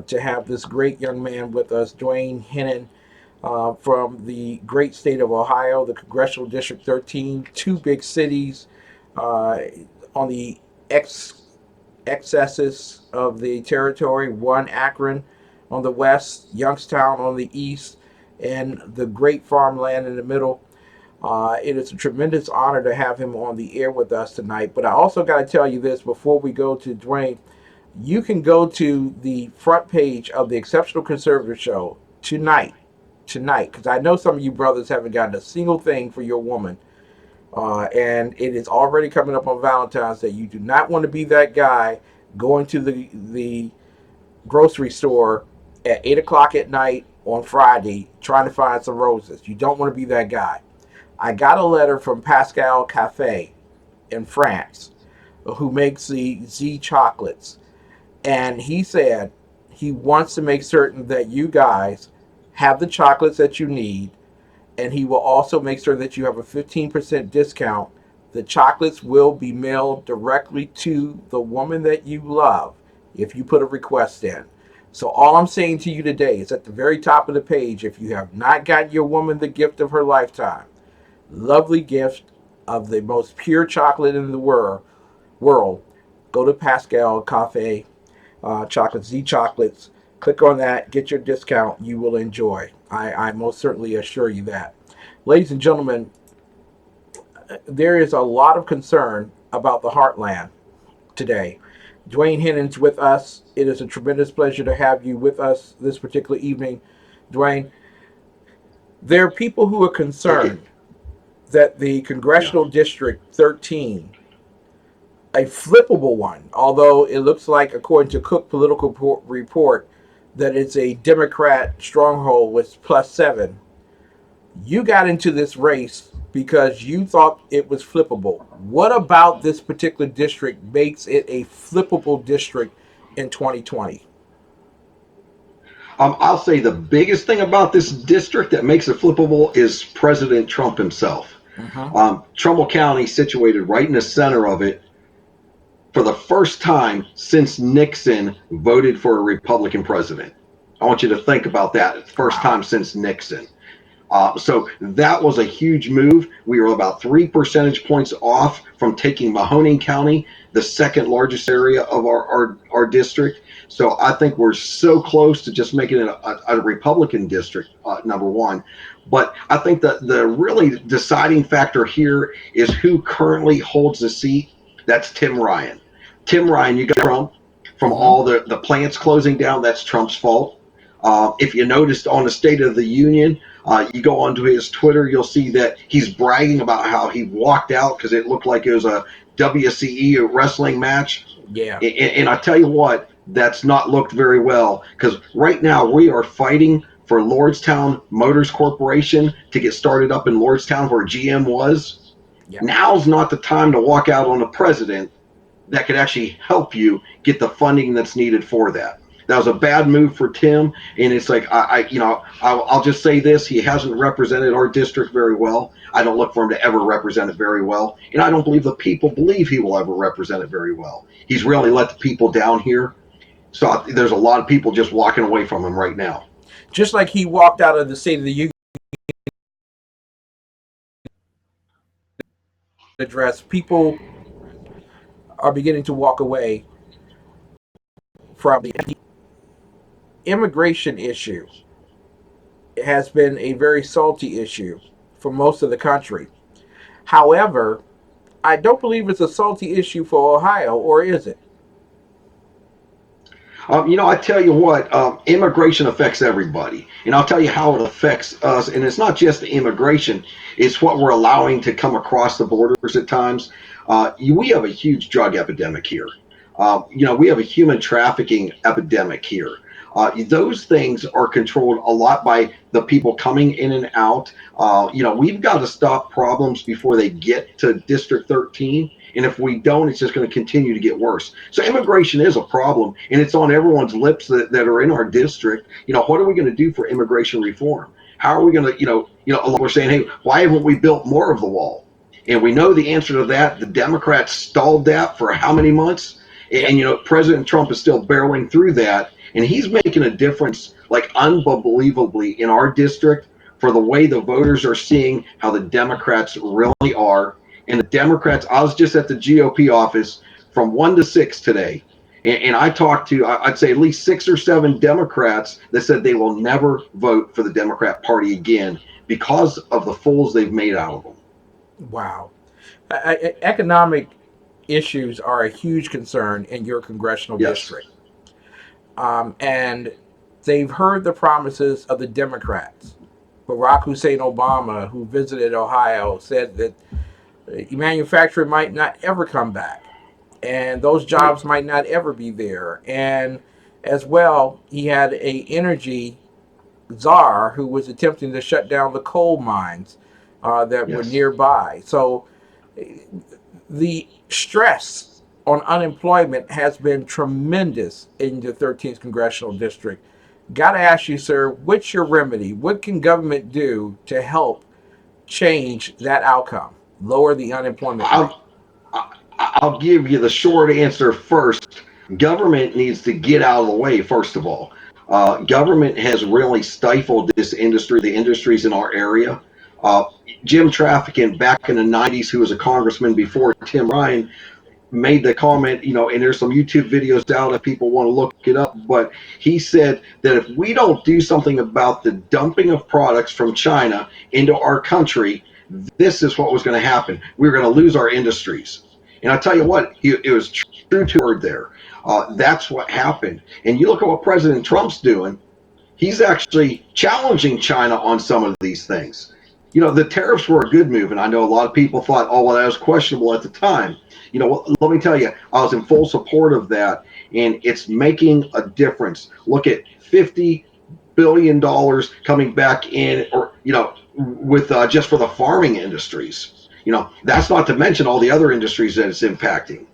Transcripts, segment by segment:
to have this great young man with us, Duane Hennen, from the great state of Ohio, the Congressional District 13, two big cities on the excesses of the territory, one Akron on the west, Youngstown on the east, and the great farmland in the middle. It is a tremendous honor to have him on the air with us tonight. But I also got to tell you this before we go to Duane. You can go to the front page of the Exceptional Conservative Show tonight, because I know some of you brothers haven't gotten a single thing for your woman. And it is already coming up on Valentine's Day. You do not want to be that guy going to the grocery store at 8 o'clock at night on Friday trying to find some roses. You don't want to be that guy. I got a letter from Pascal Cafe in France, who makes the Z chocolates. And he said he wants to make certain that you guys have the chocolates that you need, and he will also make sure that you have a 15% discount. The chocolates will be mailed directly to the woman that you love if you put a request in. So all I'm saying to you today is at the very top of the page, if you have not gotten your woman the gift of her lifetime, lovely gift of the most pure chocolate in the world, go to Pascal Cafe Chocolates, Z Chocolates. Click on that, get your discount. You will enjoy. I most certainly assure you that. Ladies and gentlemen, there is a lot of concern about the heartland today. Duane Hennen's with us. It is a tremendous pleasure to have you with us this particular evening. Duane, there are people who are concerned that the Congressional District 13, a flippable one, although it looks like, according to Cook Political Report, that it's a Democrat stronghold with +7. You got into this race because you thought it was flippable. What about this particular district makes it a flippable district in 2020? I'll say the biggest thing about this district that makes it flippable is President Trump himself. Trumbull County, situated right in the center of it, for the first time since Nixon voted for a Republican president. I want you to think about that. First time since Nixon. So that was a huge move. We were about 3 percentage points off from taking Mahoning County, the second largest area of our district. So I think we're so close to just making it a Republican district, number one. But I think that the really deciding factor here is who currently holds the seat. That's Tim Ryan. Tim Ryan, you got Trump from all the plants closing down. That's Trump's fault. If you noticed on the State of the Union, you go onto his Twitter, you'll see that he's bragging about how he walked out because it looked like it was a WCE wrestling match. Yeah. And I tell you what, that's not looked very well, because right now we are fighting for Lordstown Motors Corporation to get started up in Lordstown where GM was. Yeah. Now's not the time to walk out on a president that could actually help you get the funding that's needed for that. That was a bad move for Tim, and it's like I'll just say this: he hasn't represented our district very well. I don't look for him to ever represent it very well, and I don't believe the people believe he will ever represent it very well. He's really let the people down here, so there's a lot of people just walking away from him right now. Just like he walked out of the State of the Union address, people are beginning to walk away from the immigration issue. It has been a very salty issue for most of the country. However, I don't believe it's a salty issue for Ohio, or is it? I tell you what, immigration affects everybody. And I'll tell you how it affects us. And it's not just the immigration, it's what we're allowing to come across the borders at times. We have a huge drug epidemic here. We have a human trafficking epidemic here. Those things are controlled a lot by the people coming in and out. We've got to stop problems before they get to District 13. And if we don't, it's just going to continue to get worse. So immigration is a problem, and it's on everyone's lips that are in our district. What are we going to do for immigration reform? How are we going to, we're saying, hey, why haven't we built more of the wall? And we know the answer to that. The Democrats stalled that for how many months? And, President Trump is still barreling through that. and he's making a difference, like unbelievably, in our district for the way the voters are seeing how the Democrats really are. And the Democrats, I was just at the GOP office from 1 to 6 today, and I talked to, I'd say, at least 6 or 7 Democrats that said they will never vote for the Democrat Party again because of the fools they've made out of them. Wow. Economic issues are a huge concern in your congressional Yes. district. And they've heard the promises of the Democrats. Barack Hussein Obama, who visited Ohio, said that manufacturing might not ever come back, and those jobs might not ever be there. And as well, he had a energy czar who was attempting to shut down the coal mines that were Yes. nearby. So the stress on unemployment has been tremendous in the 13th congressional district. Got to ask you, sir, what's your remedy? What can government do to help change that outcome, lower the unemployment rate? I'll give you the short answer first. Government needs to get out of the way, first of all. Government has really stifled this industry, the industries in our area. Jim Trafficant, back in the 90s, who was a congressman before Tim Ryan, made the comment, and there's some YouTube videos out if people want to look it up, but he said that if we don't do something about the dumping of products from China into our country, this is what was going to happen. We were going to lose our industries. And I tell you what, it was true to word there. That's what happened. And you look at what President Trump's doing. He's actually challenging China on some of these things. The tariffs were a good move, and I know a lot of people thought, oh, well, that was questionable at the time. Let me tell you, I was in full support of that, and it's making a difference. Look at $50 billion coming back in, or with just for the farming industries. That's not to mention all the other industries that it's impacting.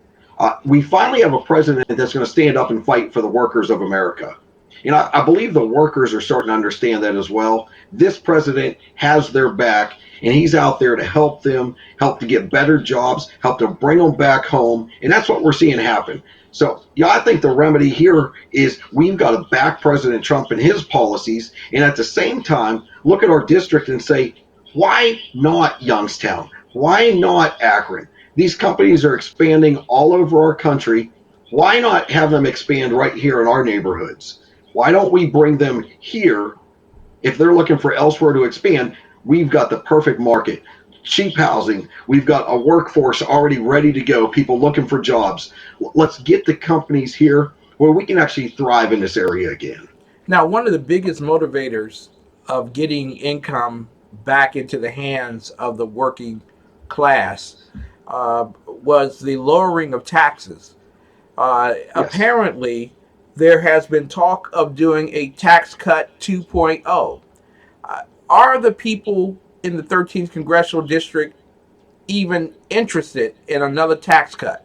We finally have a president that's going to stand up and fight for the workers of America. I believe the workers are starting to understand that as well. This president has their back, and he's out there to help them, help to get better jobs, help to bring them back home, and that's what we're seeing happen. So, I think the remedy here is we've got to back President Trump and his policies, and at the same time, look at our district and say, why not Youngstown? Why not Akron? These companies are expanding all over our country. Why not have them expand right here in our neighborhoods? Why don't we bring them here? If they're looking for elsewhere to expand, we've got the perfect market. Cheap housing. We've got a workforce already ready to go, people looking for jobs. Let's get the companies here where we can actually thrive in this area again. Now, one of the biggest motivators of getting income back into the hands of the working class was the lowering of taxes. Yes. Apparently, there has been talk of doing a tax cut 2.0. Are the people in the 13th congressional district even interested in another tax cut?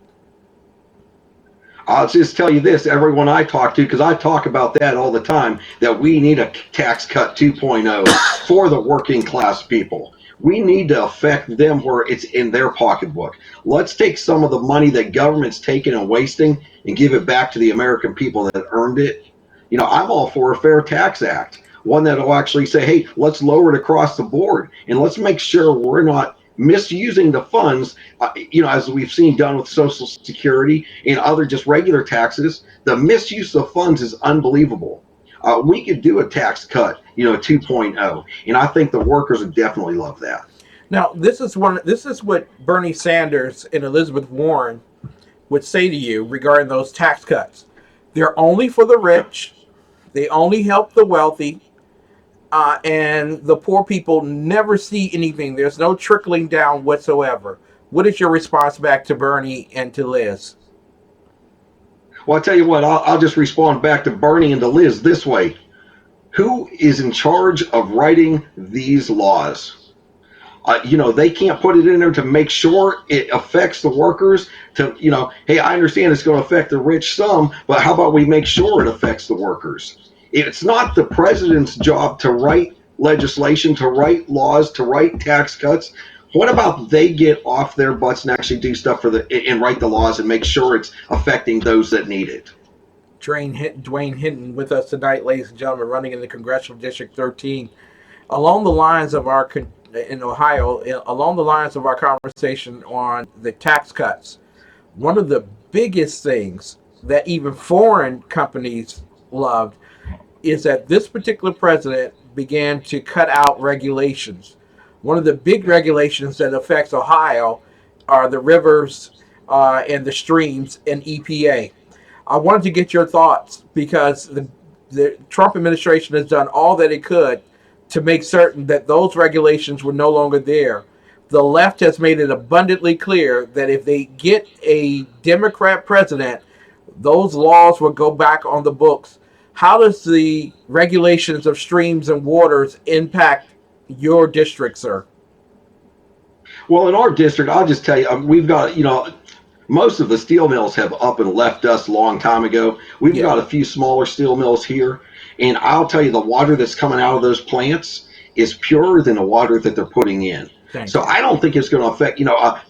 I'll just tell you this, everyone I talk to, because I talk about that all the time, that we need a tax cut 2.0 for the working class people. We need to affect them where it's in their pocketbook. Let's take some of the money that government's taking and wasting and give it back to the American people that earned it. I'm all for a fair tax act, one that will actually say, hey, let's lower it across the board, and let's make sure we're not misusing the funds, as we've seen done with Social Security and other just regular taxes. The misuse of funds is unbelievable. We could do a tax cut, 2.0, and I think the workers would definitely love that. Now, this is what Bernie Sanders and Elizabeth Warren would say to you regarding those tax cuts. They're only for the rich. They only help the wealthy. And the poor people never see anything. There's no trickling down whatsoever. What is your response back to Bernie and to Liz? Well, I'll tell you what, I'll just respond back to Bernie and to Liz this way. Who is in charge of writing these laws? They can't put it in there to make sure it affects the workers. Hey, I understand it's going to affect the rich some, but how about we make sure it affects the workers? It's not the president's job to write legislation, to write laws, to write tax cuts. What about they get off their butts and actually do stuff and write the laws and make sure it's affecting those that need it? Duane Hinton with us tonight, ladies and gentlemen, running in the Congressional District 13. Along the lines of our in Ohio, along the lines of our conversation on the tax cuts, one of the biggest things that even foreign companies loved is that this particular president began to cut out regulations. One of the big regulations that affects Ohio are the rivers and the streams and EPA. I wanted to get your thoughts because the Trump administration has done all that it could to make certain that those regulations were no longer there. The left has made it abundantly clear that if they get a Democrat president, those laws will go back on the books. How does the regulations of streams and waters impact your district, sir? Well, in our district, I'll just tell you, we've got, most of the steel mills have up and left us a long time ago. We've got a few smaller steel mills here. And I'll tell you, the water that's coming out of those plants is purer than the water that they're putting in. So I don't think it's going to affect,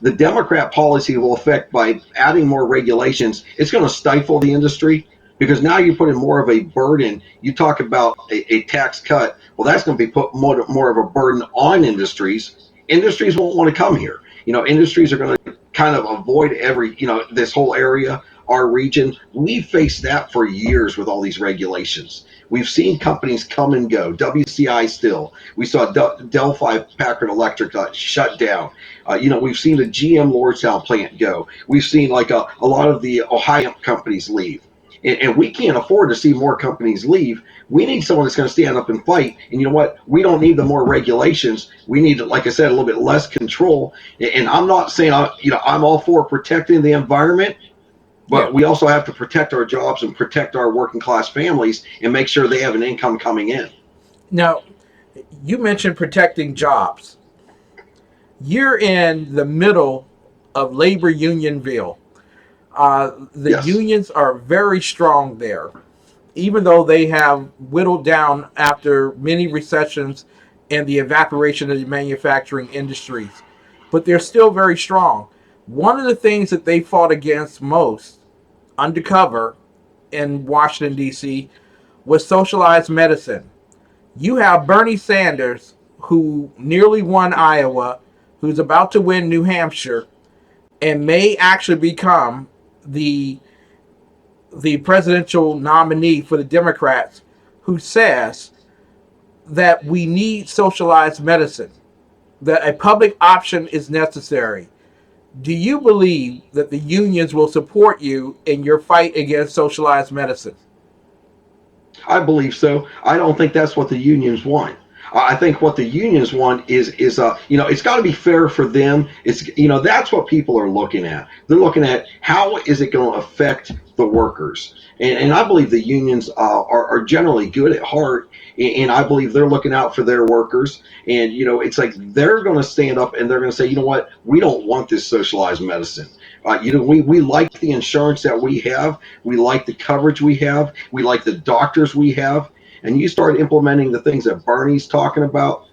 the Democrat policy will affect by adding more regulations. It's going to stifle the industry because now you're putting more of a burden. You talk about a tax cut. Well, that's going to be put more of a burden on industries. Industries won't want to come here. Industries are going to kind of avoid this whole area, our region. We faced that for years with all these regulations. We've seen companies come and go. WCI still. We saw Delphi Packard Electric shut down. We've seen the GM Lordstown plant go. We've seen like a lot of the Ohio companies leave. And we can't afford to see more companies leave. We need someone that's going to stand up and fight. And you know what? We don't need the more regulations. We need, like I said, a little bit less control. And I'm not saying, I'm all for protecting the environment, but we also have to protect our jobs and protect our working class families and make sure they have an income coming in. Now, you mentioned protecting jobs. You're in the middle of labor unionville. The unions are very strong there, even though they have whittled down after many recessions and the evaporation of the manufacturing industries. But they're still very strong. One of the things that they fought against most undercover in Washington, D.C., was socialized medicine. You have Bernie Sanders, who nearly won Iowa, who's about to win New Hampshire, and may actually become the presidential nominee for the Democrats, who says that we need socialized medicine, that a public option is necessary. Do you believe that the unions will support you in your fight against socialized medicine? I believe so. I don't think that's what the unions want. I think what the unions want is it's got to be fair for them. It's that's what people are looking at. They're looking at how is it going to affect the workers, and I believe the unions are generally good at heart, and I believe they're looking out for their workers. And it's like they're going to stand up and they're going to say, you know what, we don't want this socialized medicine. We like the insurance that we have. We like the coverage we have. We like the doctors we have. And you start implementing the things that Bernie's talking about,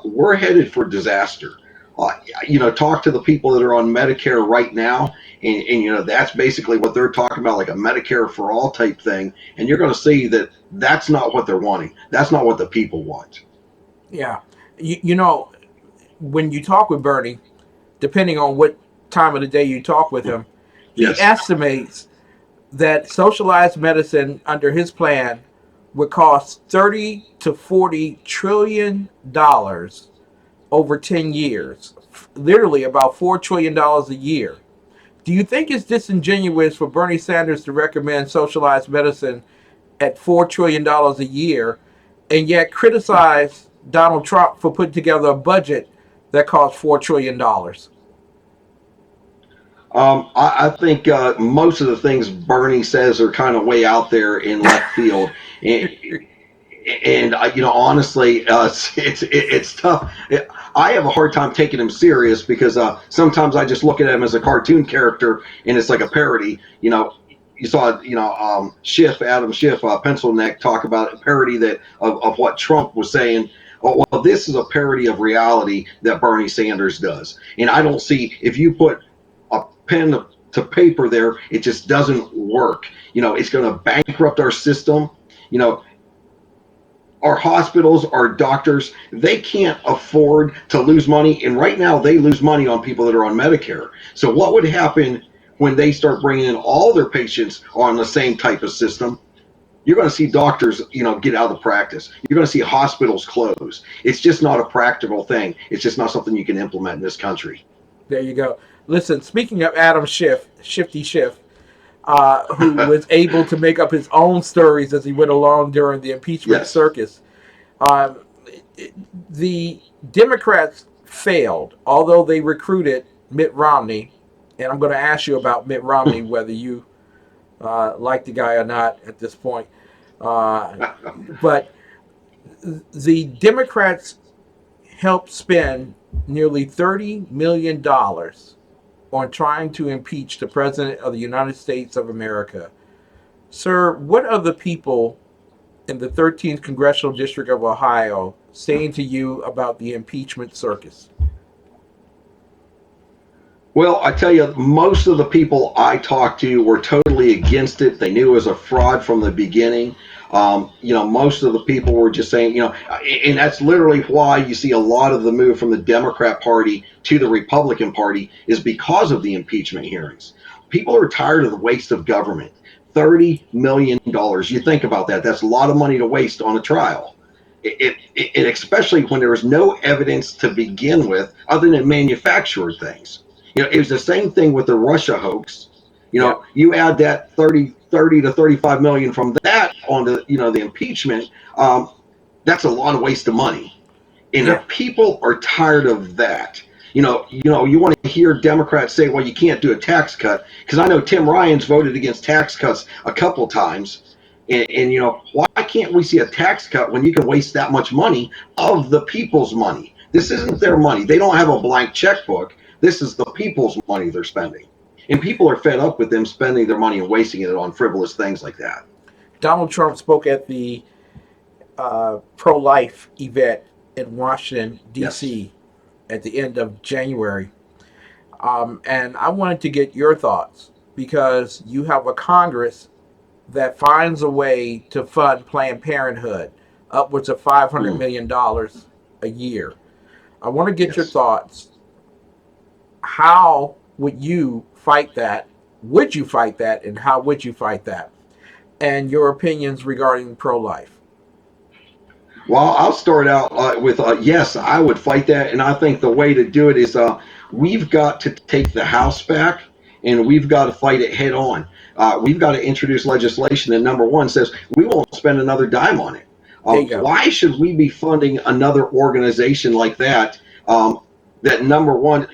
we're headed for disaster. Talk to the people that are on Medicare right now, and that's basically what they're talking about, like a Medicare for all type thing. And you're going to see that that's not what they're wanting. That's not what the people want. Yeah. When you talk with Bernie, depending on what time of the day you talk with him, he estimates that socialized medicine under his plan would cost 30 to 40 trillion dollars over 10 years, literally about $4 trillion a year. Do you think it's disingenuous for Bernie Sanders to recommend socialized medicine at $4 trillion a year and yet criticize Donald Trump for putting together a budget that costs $4 trillion? I think most of the things Bernie says are kind of way out there in left field. And honestly, it's tough. I have a hard time taking him serious because sometimes I just look at him as a cartoon character, and it's like a parody. You saw Adam Schiff, Pencil Neck, talk about a parody of what Trump was saying. Oh, well, this is a parody of reality that Bernie Sanders does, and I don't see if you put a pen to paper there. It just doesn't work. It's going to bankrupt our system. You know, our hospitals, our doctors, they can't afford to lose money. And right now, they lose money on people that are on Medicare. So, what would happen when they start bringing in all their patients on the same type of system? You're going to see doctors, get out of the practice. You're going to see hospitals close. It's just not a practical thing. It's just not something you can implement in this country. There you go. Listen, speaking of Adam Schiff, Shifty Schiff, who was able to make up his own stories as he went along during the impeachment Yes. circus. Um, the Democrats failed, although they recruited Mitt Romney. And I'm going to ask you about Mitt Romney, whether you like the guy or not at this point. But the Democrats helped spend nearly $30 million on trying to impeach the President of the United States of America. Sir, what are the people in the 13th Congressional District of Ohio saying to you about the impeachment circus? Well, I tell you, most of the people I talked to were totally against it. They knew it was a fraud from the beginning. Most of the people were just saying, and that's literally why you see a lot of the move from the Democrat Party to the Republican Party is because of the impeachment hearings. People are tired of the waste of government. $30 million. You think about that. That's a lot of money to waste on a trial. Especially when there was no evidence to begin with other than manufactured things. It was the same thing with the Russia hoax. Yep. You add that 30 to 35 million from that onto, the impeachment. That's a lot of waste of money. And Yeah. if people are tired of that, you want to hear Democrats say, well, you can't do a tax cut. Because I know Tim Ryan's voted against tax cuts a couple times. And why can't we see a tax cut when you can waste that much money of the people's money? This isn't their money. They don't have a blank checkbook. This is the people's money they're spending. And people are fed up with them spending their money and wasting it on frivolous things like that. Donald Trump spoke at the pro-life event in Washington, D.C. Yes. At the end of January. And I wanted to get your thoughts because you have a Congress that finds a way to fund Planned Parenthood, upwards of $500 million a year. I want to get your thoughts. How would you fight that? Would you fight that? And how would you fight that? And your opinions regarding pro-life. Well, I'll start out with yes, I would fight that. And I think the way to do it is we've got to take the House back and we've got to fight it head on. We've got to introduce legislation that, number one, says we won't spend another dime on it. There you go. Why should we be funding another organization like that? That, number one,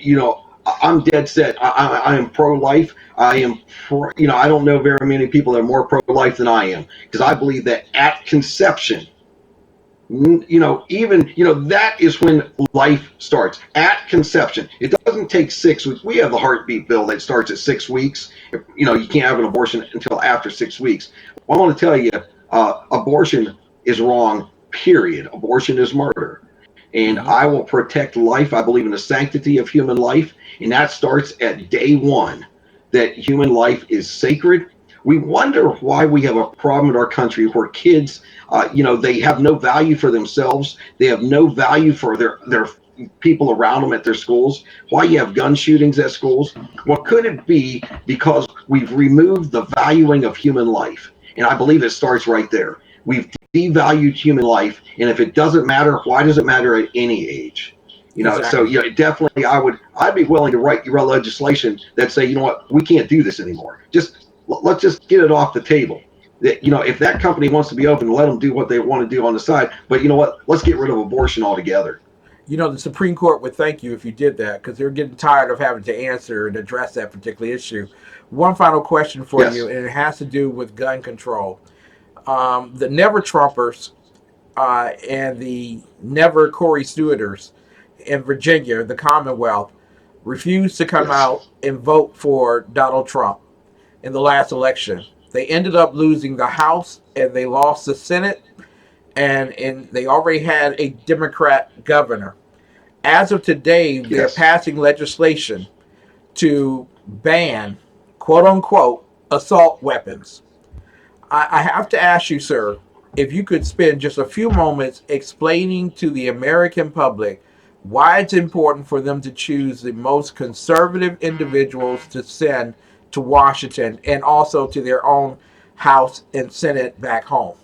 I'm dead set. I am pro-life. I am I don't know very many people that are more pro-life than I am because I believe that at conception, that is when life starts at conception. It doesn't take 6 weeks. We have the heartbeat bill that starts at 6 weeks. You can't have an abortion until after 6 weeks. Well, I want to tell you, abortion is wrong, period. Abortion is murder. And I will protect life. I believe in the sanctity of human life. And that starts at day one, that human life is sacred. We wonder why we have a problem in our country where kids, they have no value for themselves. They have no value for their people around them at their schools. Why you have gun shootings at schools? What could it be? Because we've removed the valuing of human life. And I believe it starts right there. We've devalued human life. And if it doesn't matter, why does it matter at any age? Exactly. So definitely I'd be willing to write your legislation that say, you know what, we can't do this anymore. Let's just get it off the table. That if that company wants to be open, let them do what they want to do on the side. But you know what? Let's get rid of abortion altogether. The Supreme Court would thank you if you did that because they're getting tired of having to answer and address that particular issue. One final question for you, and it has to do with gun control. The Never Trumpers and the Never Corey Stewarters in Virginia, the Commonwealth, refused to come out and vote for Donald Trump in the last election. They ended up losing the House and they lost the Senate, and they already had a Democrat governor. As of today, they're passing legislation to ban quote unquote, assault weapons. I have to ask you, sir, if you could spend just a few moments explaining to the American public why it's important for them to choose the most conservative individuals to send to Washington and also to their own House and Senate back home.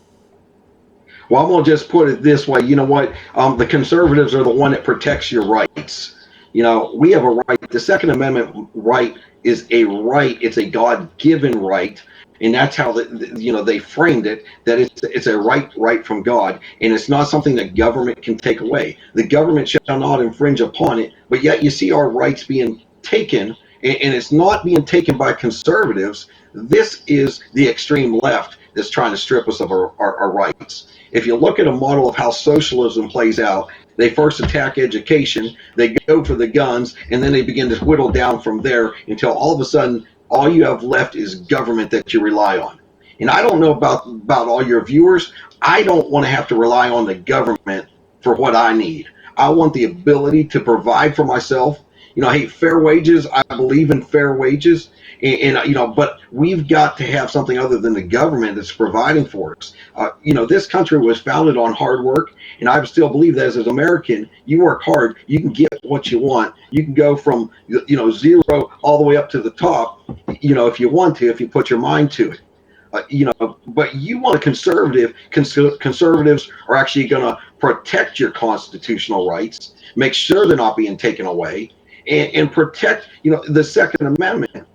Well, I'm gonna just put it this way. You know what? The conservatives are the one that protects your rights. You know, we have a right. The Second Amendment right is a right. It's a God-given right, and that's how they framed it. That it's a right from God, and it's not something that government can take away. The government shall not infringe upon it. But yet, you see our rights being taken, and it's not being taken by conservatives. This is the extreme left that's trying to strip us of our rights. If you look at a model of how socialism plays out, they first attack education, they go for the guns, and then they begin to whittle down from there until all of a sudden all you have left is government that you rely on. And I don't know about all your viewers. I don't want to have to rely on the government for what I need. I want the ability to provide for myself. You know, hey, fair wages. I believe in fair wages, and but we've got to have something other than the government that's providing for us. This country was founded on hard work, and I still believe that as an American, you work hard, you can get what you want. You can go from zero all the way up to the top. If you want to, if you put your mind to it. But you want a conservative. Conservatives are actually going to protect your constitutional rights, make sure they're not being taken away, and protect the Second Amendment.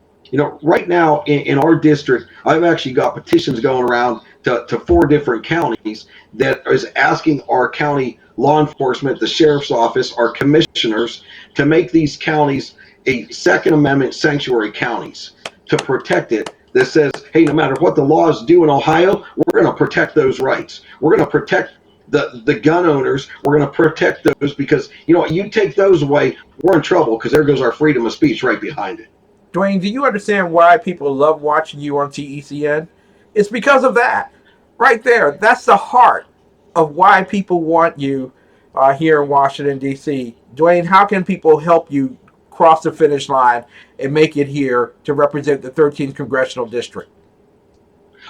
Right now in our district, I've actually got petitions going around to 4 different counties that is asking our county law enforcement, the sheriff's office, our commissioners to make these counties a Second Amendment sanctuary counties to protect it. That says, hey, no matter what the laws do in Ohio, we're going to protect those rights. We're going to protect the gun owners. We're going to protect those because you take those away, we're in trouble because there goes our freedom of speech right behind it. Duane, do you understand why people love watching you on TECN? It's because of that. Right there. That's the heart of why people want you here in Washington, D.C. Duane, how can people help you cross the finish line and make it here to represent the 13th Congressional District?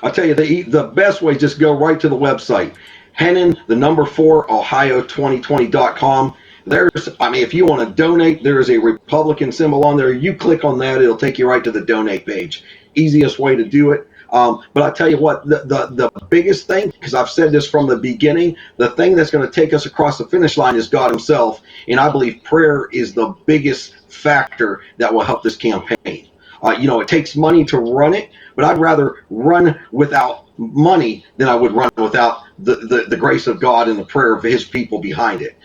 I'll tell you, the best way, just go right to the website. Hennen, the number 4, Ohio2020.com. If you want to donate, there is a Republican symbol on there. You click on that, it'll take you right to the donate page. Easiest way to do it. But I'll tell you what, the biggest thing, because I've said this from the beginning, the thing that's going to take us across the finish line is God himself. And I believe prayer is the biggest factor that will help this campaign. It takes money to run it, but I'd rather run without money than I would run without the grace of God and the prayer of his people behind it.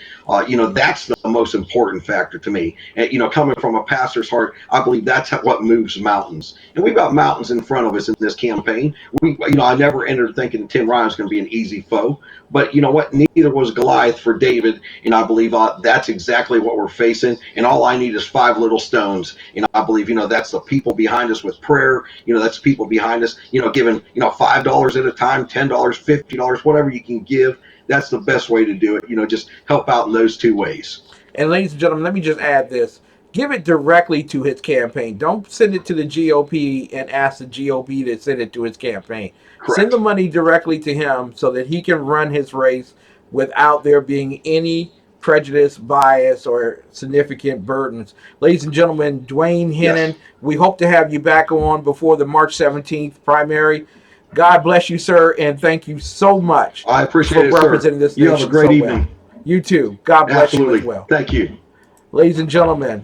That's the most important factor to me. And, coming from a pastor's heart, I believe that's what moves mountains. And we've got mountains in front of us in this campaign. I never entered thinking Tim Ryan was going to be an easy foe. But you know what? Neither was Goliath for David. And I believe that's exactly what we're facing. And all I need is 5 little stones. And I believe, that's the people behind us with prayer. That's people behind us, giving, $5 at a time, $10, $50, whatever you can give. That's the best way to do it. Just help out in those 2 ways. And ladies and gentlemen, let me just add this. Give it directly to his campaign. Don't send it to the GOP and ask the GOP to send it to his campaign. Correct. Send the money directly to him so that he can run his race without there being any prejudice, bias, or significant burdens. Ladies and gentlemen, Duane Hennen, yes. We hope to have you back on before the March 17th primary. God bless you, sir, and thank you so much. I appreciate for representing this nation. You have a great evening. Well. You too. God bless you as well. Thank you. Ladies and gentlemen,